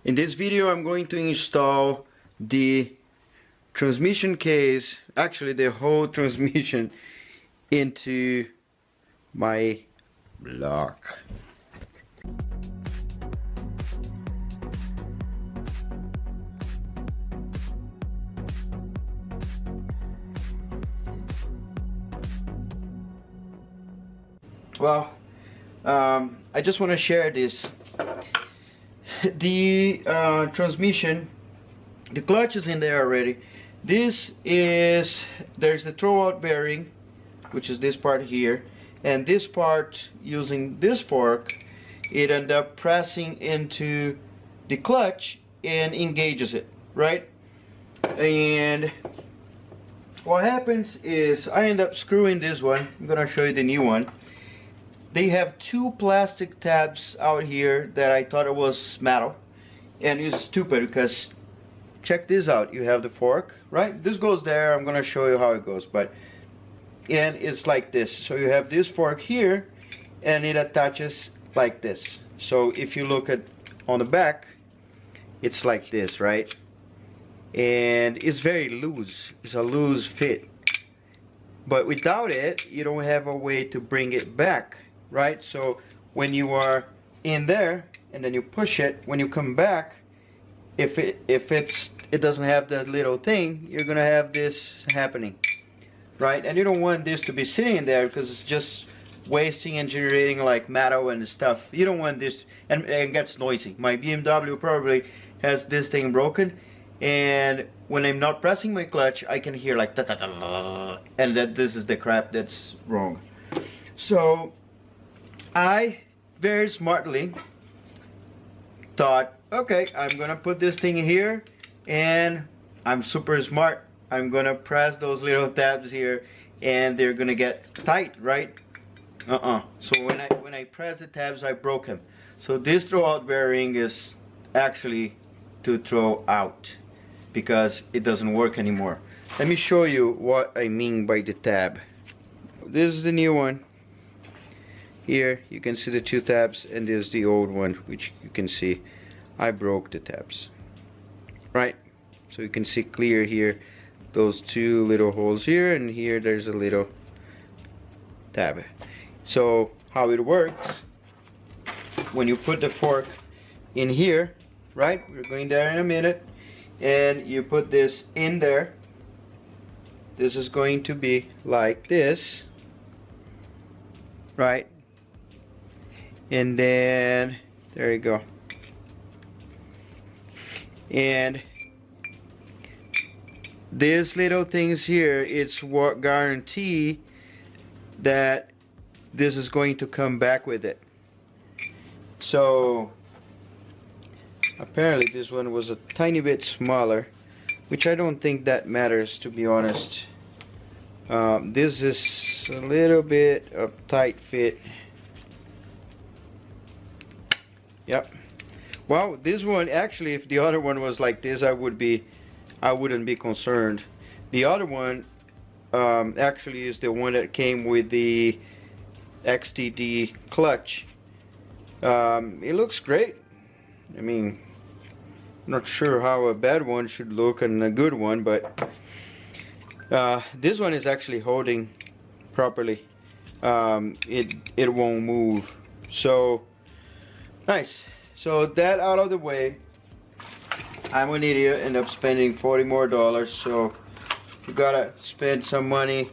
In this video I'm going to install the transmission case, actually the whole transmission, into my block. Well, I just want to share this. The transmission, the clutch is in there already. There's the throwout bearing, which is this part here, and this part, using this fork, it ends up pressing into the clutch and engages it, right? And what happens is I end up screwing this one. I'm gonna show you the new one. They have two plastic tabs out here that I thought it was metal, and it's stupid because check this out. You have the fork, right? This goes there. I'm gonna show you how it goes, and it's like this. So you have this fork here and it attaches like this. So if you look at on the back, it's like this, right? And it's very loose. It's a loose fit, but without it you don't have a way to bring it back, right? So when you are in there and then you push it, when you come back, if it doesn't have that little thing, you're gonna have this happening, right? And you don't want this to be sitting there because it's just wasting and generating like metal and stuff. You don't want this, and it gets noisy. My BMW probably has this thing broken, and when I'm not pressing my clutch, I can hear like ta ta ta, and that this is the crap that's wrong. So I very smartly thought, okay, I'm gonna put this thing here, and I'm super smart. I'm gonna press those little tabs here and they're gonna get tight, right? So when I press the tabs, I broke them. So this throwout bearing is actually to throw out because it doesn't work anymore. Let me show you what I mean by the tab. This is the new one. Here you can see the two tabs, and there's the old one, which you can see I broke the tabs, right? So you can see clear here those two little holes here, and here there's a little tab. So how it works, when you put the fork in here, right, we're going there in a minute, and you put this in there, this is going to be like this, right? And then there you go. And these little things here, it's what guarantee that this is going to come back with it. So apparently this one was a tiny bit smaller, which I don't think that matters, to be honest. This is a little bit of tight fit. Yep. Well, this one, actually, if the other one was like this, I wouldn't be concerned. The other one actually is the one that came with the XTD clutch. It looks great. I mean, I'm not sure how a bad one should look and a good one, but this one is actually holding properly. It won't move. So nice. So that out of the way, I'm an idiot, end up spending $40 more. So you gotta spend some money.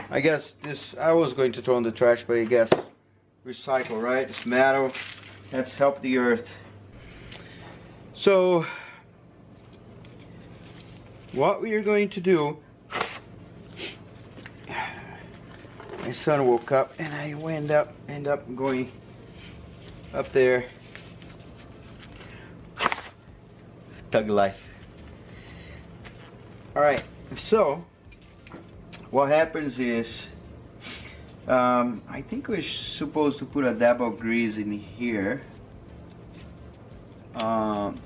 I guess this, I was going to throw in the trash, but I guess recycle, right? It's metal. Let's help the earth. So what we are going to do, my son woke up and I end up going up there. Thug life. Alright, so what happens is I think we're supposed to put a dab of grease in here, but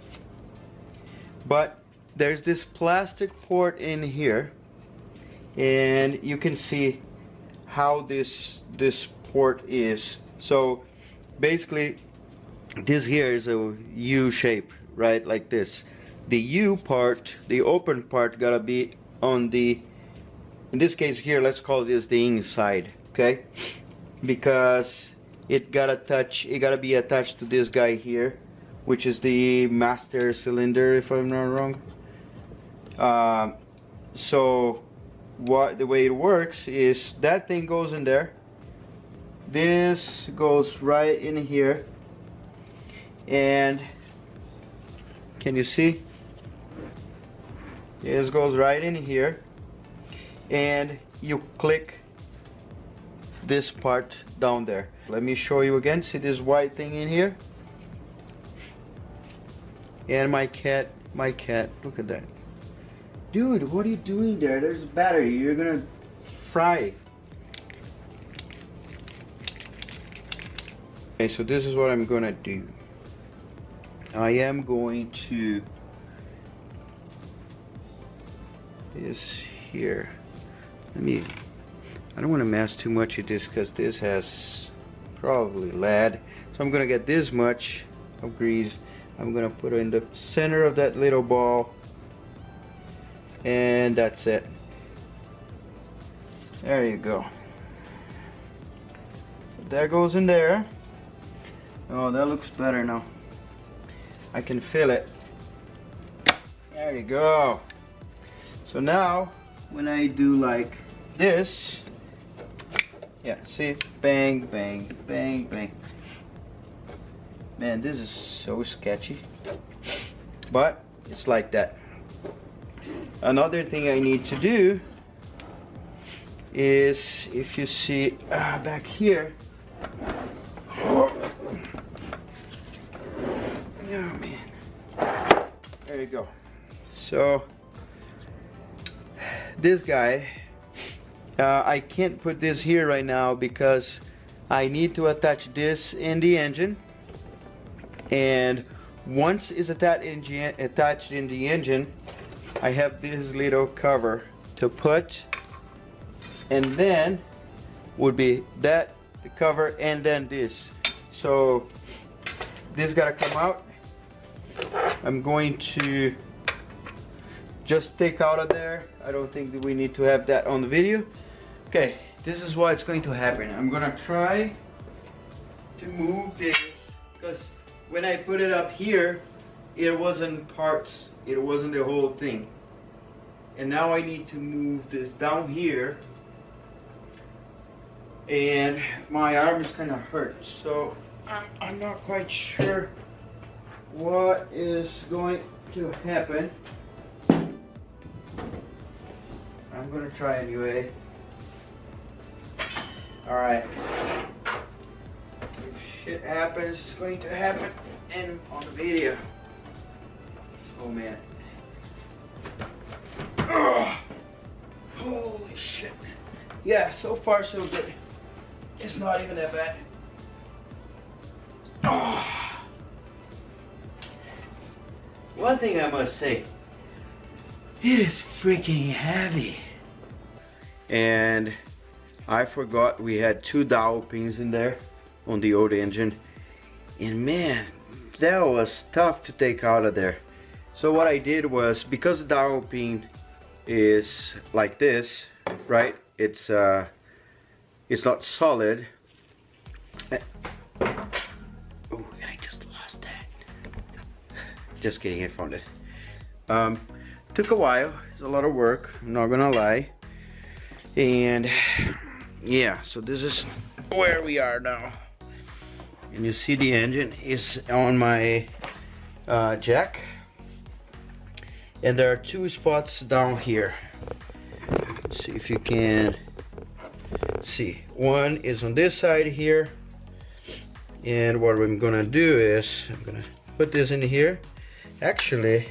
there's this plastic port in here, and you can see how this port is. So basically this here is a U shape, right, like this. The U part, the open part, gotta be on the, in this case here, let's call this the inside, okay? Because it gotta be attached to this guy here, which is the master cylinder, if I'm not wrong. So the way it works is that thing goes in there, this goes right in here, and can you see? This goes right in here, and you click this part down there. Let me show you again. See this white thing in here? And my cat, look at that. Dude, what are you doing there? There's a battery, you're gonna fry. Okay, so this is what I'm gonna do. I am going to this here. I don't want to mess too much of this because this has probably lead. So I'm gonna get this much of grease. I'm gonna put it in the center of that little ball, and that's it. There you go. So that goes in there. Oh, that looks better now. I can feel it. There you go. So now when I do like this, yeah, see, bang, bang, bang, bang. Man, this is so sketchy, but it's like that. Another thing I need to do is, if you see back here, oh man, there you go. So this guy, I can't put this here right now because I need to attach this in the engine, and once it's attached in the engine, I have this little cover to put, and then would be that, the cover, and then this. So this gotta come out. I'm going to just take out of there. I don't think that we need to have that on the video. Okay, this is what's going to happen. I'm gonna try to move this, because when I put it up here, it wasn't parts, it wasn't the whole thing. And now I need to move this down here, and my arm is kind of hurt, so I'm not quite sure what is going to happen. I'm gonna try anyway. Alright. If shit happens, it's going to happen on the video. Oh man. Ugh. Holy shit. Yeah, so far so good. It's not even that bad. Ugh. One thing I must say, it is freaking heavy. And I forgot we had 2 dowel pins in there on the old engine, and man, that was tough to take out of there. So what I did was, because the dowel pin is like this, right, it's not solid. Oh, and I just lost that. Just kidding, I found it. Took a while, it's a lot of work, I'm not gonna lie. And yeah, so this is where we are now. And you see the engine is on my jack. And there are 2 spots down here. Let's see if you can see. One is on this side here. And what I'm gonna do is, I'm gonna put this in here. Actually,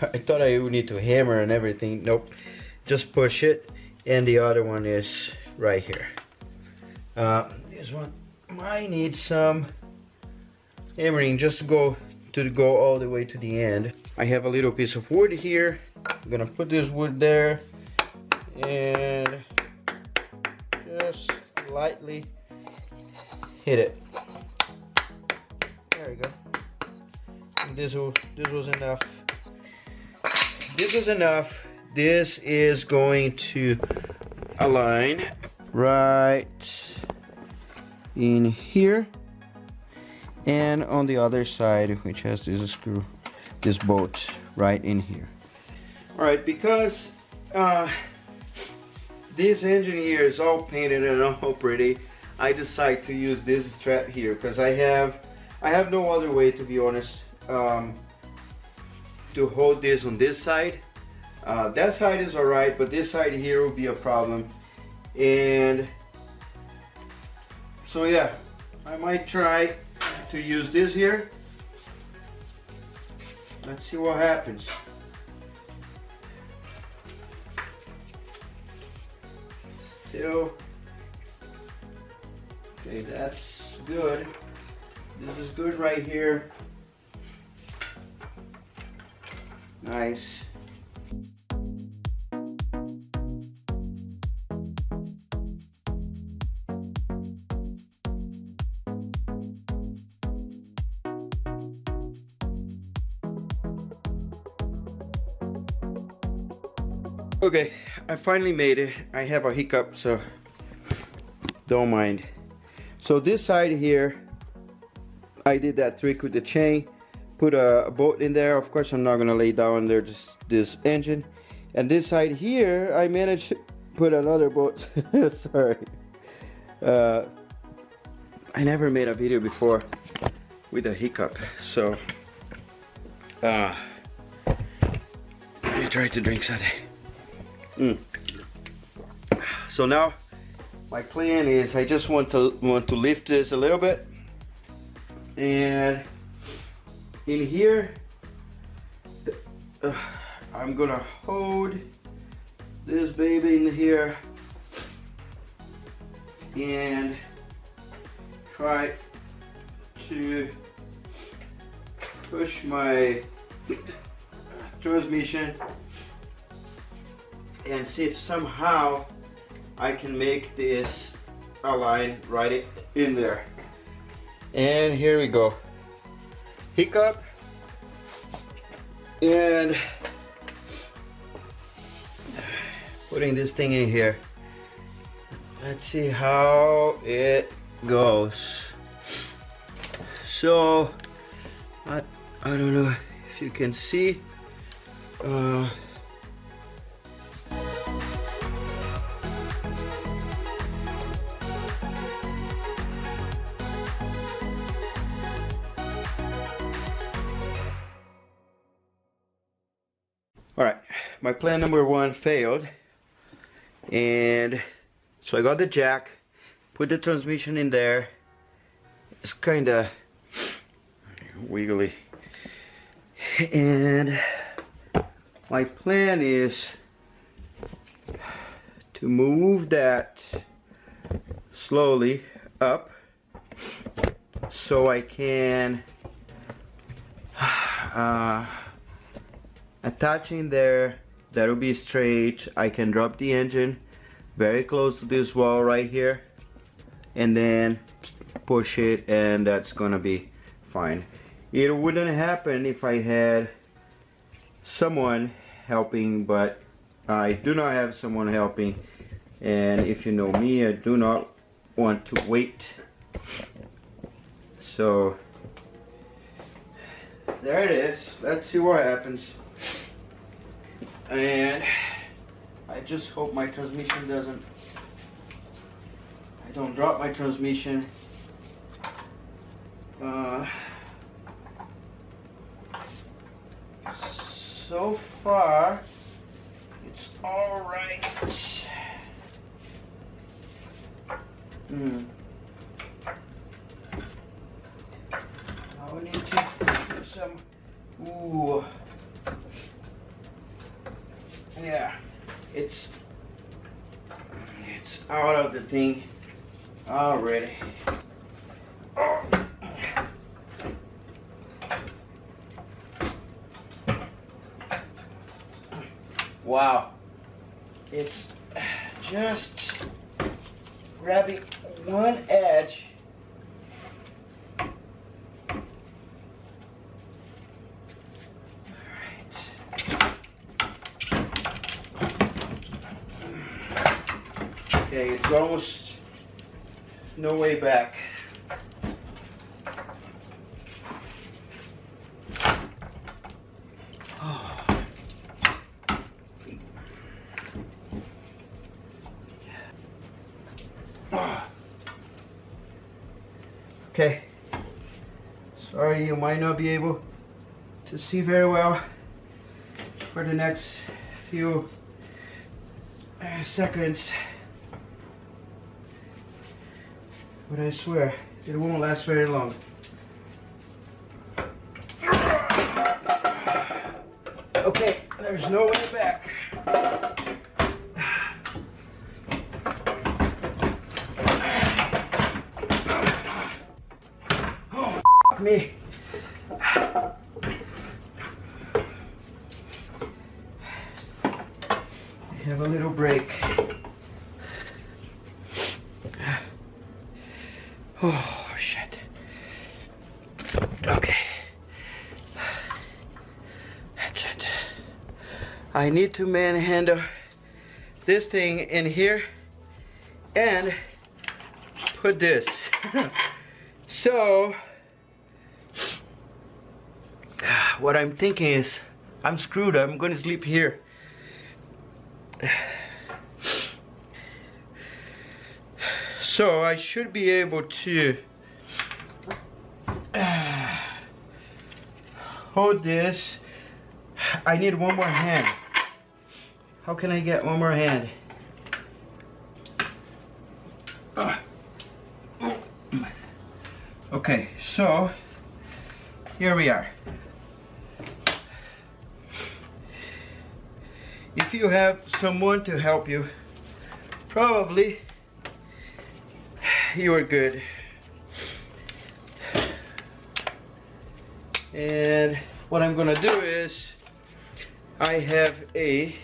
I thought I would need to hammer and everything. Nope, just push it. And the other one is right here. This one might need some hammering just to go all the way to the end. I have a little piece of wood here. I'm gonna put this wood there and just lightly hit it. There we go. This was enough. This is enough. This is going to align right in here and on the other side, which has this screw, this bolt right in here. All right, because this engine here is all painted and all pretty, I decided to use this strap here because I have no other way, to be honest, to hold this on this side. That side is alright, but this side here will be a problem. And so yeah, I might try to use this here. Let's see what happens. Still, okay, that's good. This is good right here. Nice. Okay, I finally made it. I have a hiccup, so don't mind. So this side here, I did that trick with the chain, put a bolt in there. Of course, I'm not gonna lay down there just this engine. And this side here, I managed to put another bolt. Sorry. I never made a video before with a hiccup, so let me try to drink something. So now my plan is I just want to lift this a little bit, and in here I'm gonna hold this baby in here and try to push my transmission and see if somehow I can make this align right in there. And here we go. Hiccup. And putting this thing in here. Let's see how it goes. So I don't know if you can see. Alright, my plan number one failed, and so I got the jack, put the transmission in there. It's kinda wiggly, and my plan is to move that slowly up so I can attaching there, that'll be straight. I can drop the engine very close to this wall right here and then push it, and that's gonna be fine. It wouldn't happen if I had someone helping, but I do not have someone helping, and if you know me, I do not want to wait. So there it is. Let's see what happens. And I just hope my transmission doesn't, I don't drop my transmission. So far it's all right. Now we need to do some, ooh. Yeah, it's out of the thing already. Wow, it's just grabbing one edge Okay, it's almost no way back. Okay, sorry, you might not be able to see very well for the next few seconds, but I swear it won't last very long. Okay, there's no way back. Oh, f me. Have a little break. Oh, shit. Okay. That's it. I need to manhandle this thing in here and put this. So, what I'm thinking is, I'm screwed. I'm going to sleep here. So I should be able to hold this. I need one more hand. How can I get one more hand? Okay, so here we are. If you have someone to help you, probably you are good. And what I'm gonna do is, I have a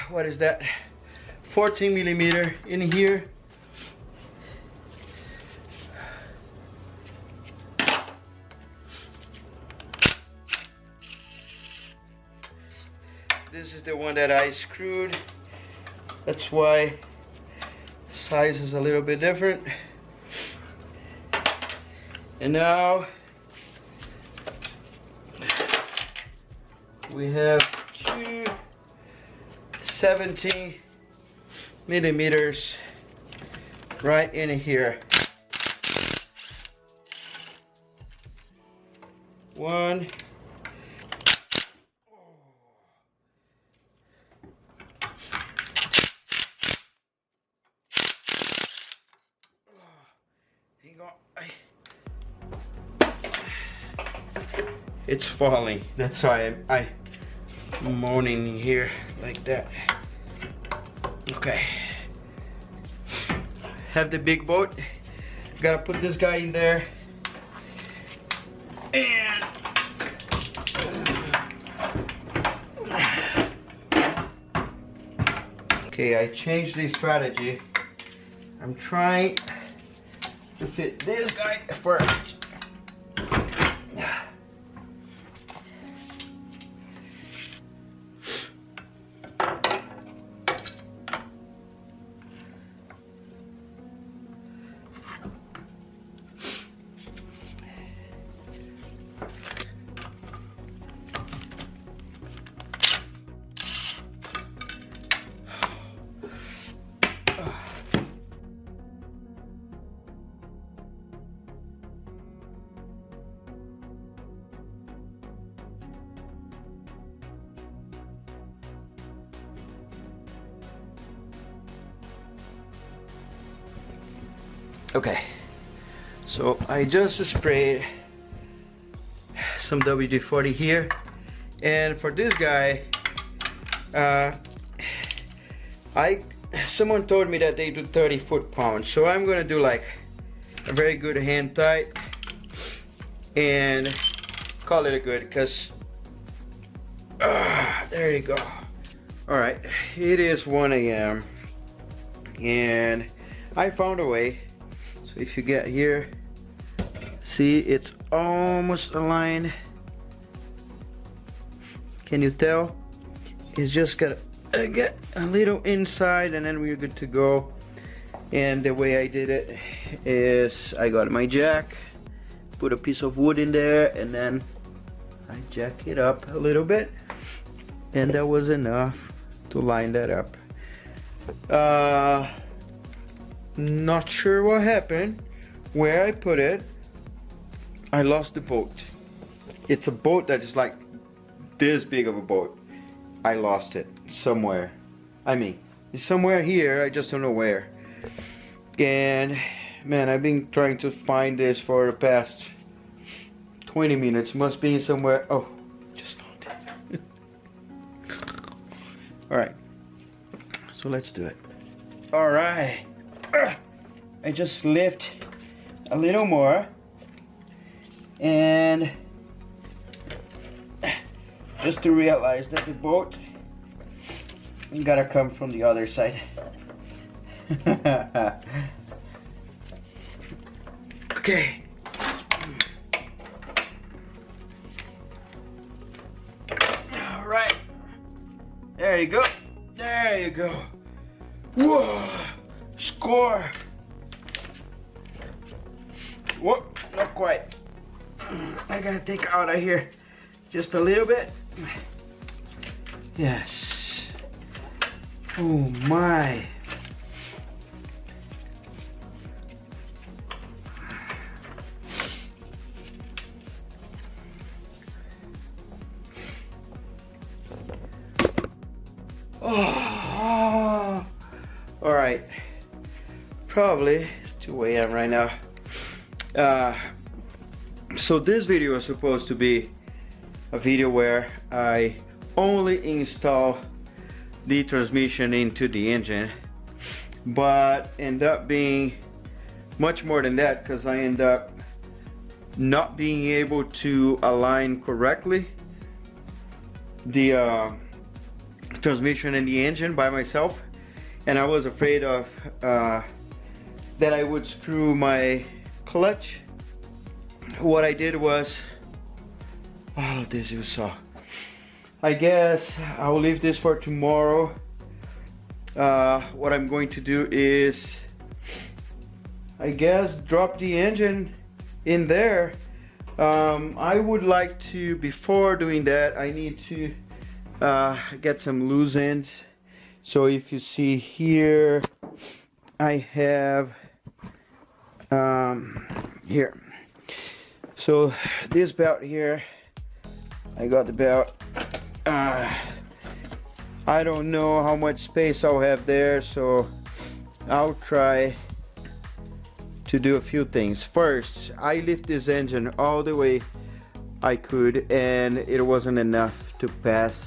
what is that, 14 millimeter in here. This is the one that I screwed. That's why size is a little bit different. And now we have two 17 millimeters right in here. One. It's falling. That's why I'm moaning here like that. Okay. Have the big boat. Gotta put this guy in there. And okay, I changed the strategy. I'm trying to fit this guy first. Okay, so I just sprayed some WD-40 here, and for this guy, someone told me that they do 30 foot-pounds, so I'm gonna do like a very good hand tight and call it a good, because there you go. All right, it is 1 a.m. and I found a way. So if you get here, see, it's almost aligned. Can you tell? It's just gotta get a little inside and then we're good to go. And the way I did it is I got my jack, put a piece of wood in there, and then I jack it up a little bit, and that was enough to line that up. Not sure what happened. Where I put it, I lost the boat. It's a boat that is like this big of a boat. I lost it somewhere. I mean, it's somewhere here, I just don't know where. And man, I've been trying to find this for the past 20 minutes. Must be in somewhere. Oh, just found it. Alright, so let's do it. Alright, I just lift a little more, and just to realize that the boat gotta come from the other side. Okay. All right. There you go. There you go. Whoa! Score! Whoa! Not quite. I gotta take out of here just a little bit. Yes. Oh my. Oh. All right. Probably it's 2 a.m. right now. So this video is supposed to be a video where I only install the transmission into the engine, but end up being much more than that, because I end up not being able to align correctly the transmission and the engine by myself, and I was afraid of that I would screw my clutch. What I did was, all of this you saw. I guess I'll leave this for tomorrow. What I'm going to do is, I guess, drop the engine in there. I would like to, before doing that, I need to get some loose ends. So if you see here, I have here. So this belt here, I got the belt. I don't know how much space I'll have there, so I'll try to do a few things. First, I lift this engine all the way I could, and it wasn't enough to pass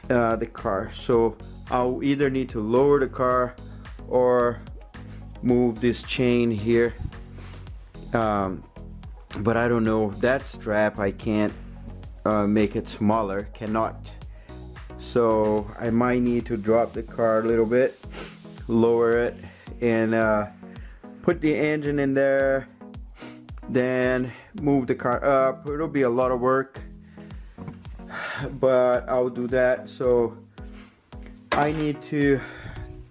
the car, so I'll either need to lower the car or move this chain here, but I don't know, that strap I can't make it smaller, cannot, so I might need to drop the car a little bit, lower it, and put the engine in there, then move the car up. It'll be a lot of work, but I'll do that. So I need to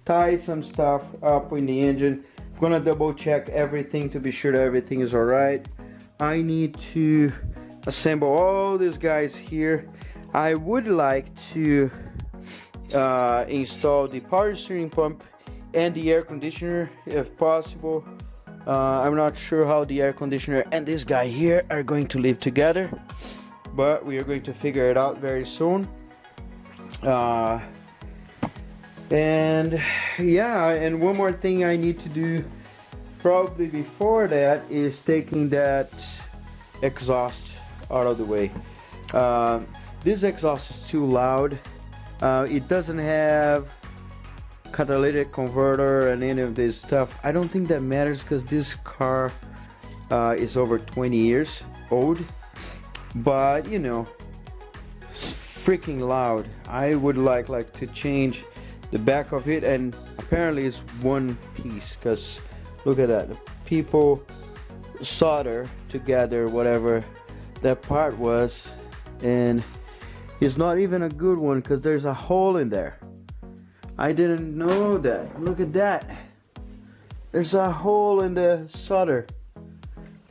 tie some stuff up in the engine. I'm gonna double check everything to be sure that everything is all right. I need to assemble all these guys here. I would like to install the power steering pump and the air conditioner if possible. I'm not sure how the air conditioner and this guy here are going to live together, but we are going to figure it out very soon. And yeah, and one more thing I need to do probably before that is taking that exhaust out of the way. This exhaust is too loud. It doesn't have catalytic converter and any of this stuff. I don't think that matters because this car is over 20 years old, but you know, it's freaking loud. I would like to change the back of it, and apparently it's one piece, because look at that, the people solder together whatever that part was, and It's not even a good one because there's a hole in there. I didn't know that. Look at that. There's a hole in the solder.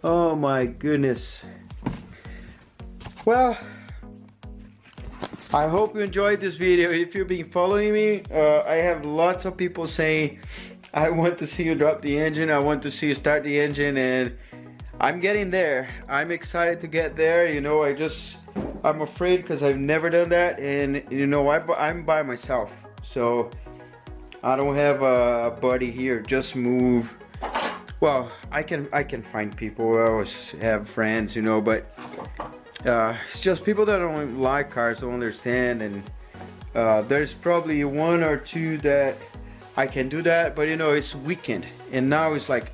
Oh my goodness. Well, I hope you enjoyed this video. If you've been following me, I have lots of people saying, I want to see you drop the engine, I want to see you start the engine, and I'm getting there. I'm excited to get there. You know, I'm afraid because I've never done that, and you know, I'm by myself, so I don't have a buddy here. Just move. Well, I can find people. I always have friends, you know, but it's just people that don't like cars, don't understand, and there's probably one or two that I can do that, but you know, it's weekend, and now it's like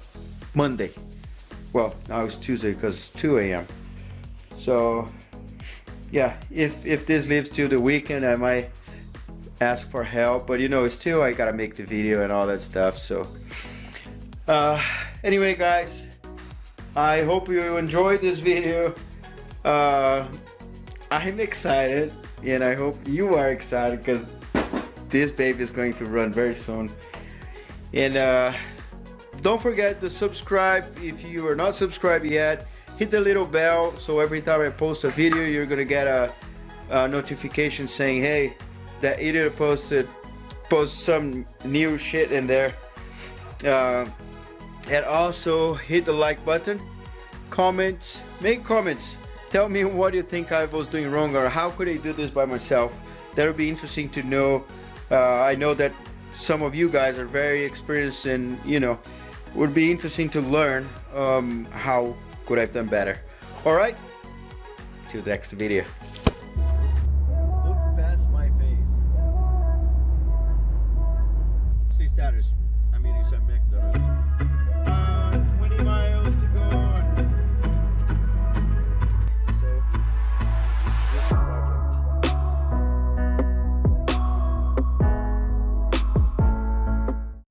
Monday. Well, now it's Tuesday because it's 2 a.m. So yeah, if this lives till the weekend, I might ask for help, but you know, still I gotta make the video and all that stuff. So anyway guys, I hope you enjoyed this video. I'm excited, and I hope you are excited because this baby is going to run very soon. And don't forget to subscribe if you are not subscribed yet. Hit the little bell so every time I post a video, you're gonna get a notification saying, hey, that idiot post some new shit in there. And also hit the like button, comments, make comments, tell me what you think I was doing wrong, or how could I do this by myself. That would be interesting to know. I know that some of you guys are very experienced, and you know, would be interesting to learn how could I've done better. Alright, till the next video. Look past my face. See status. I mean, it's a McDonald's. 20 miles.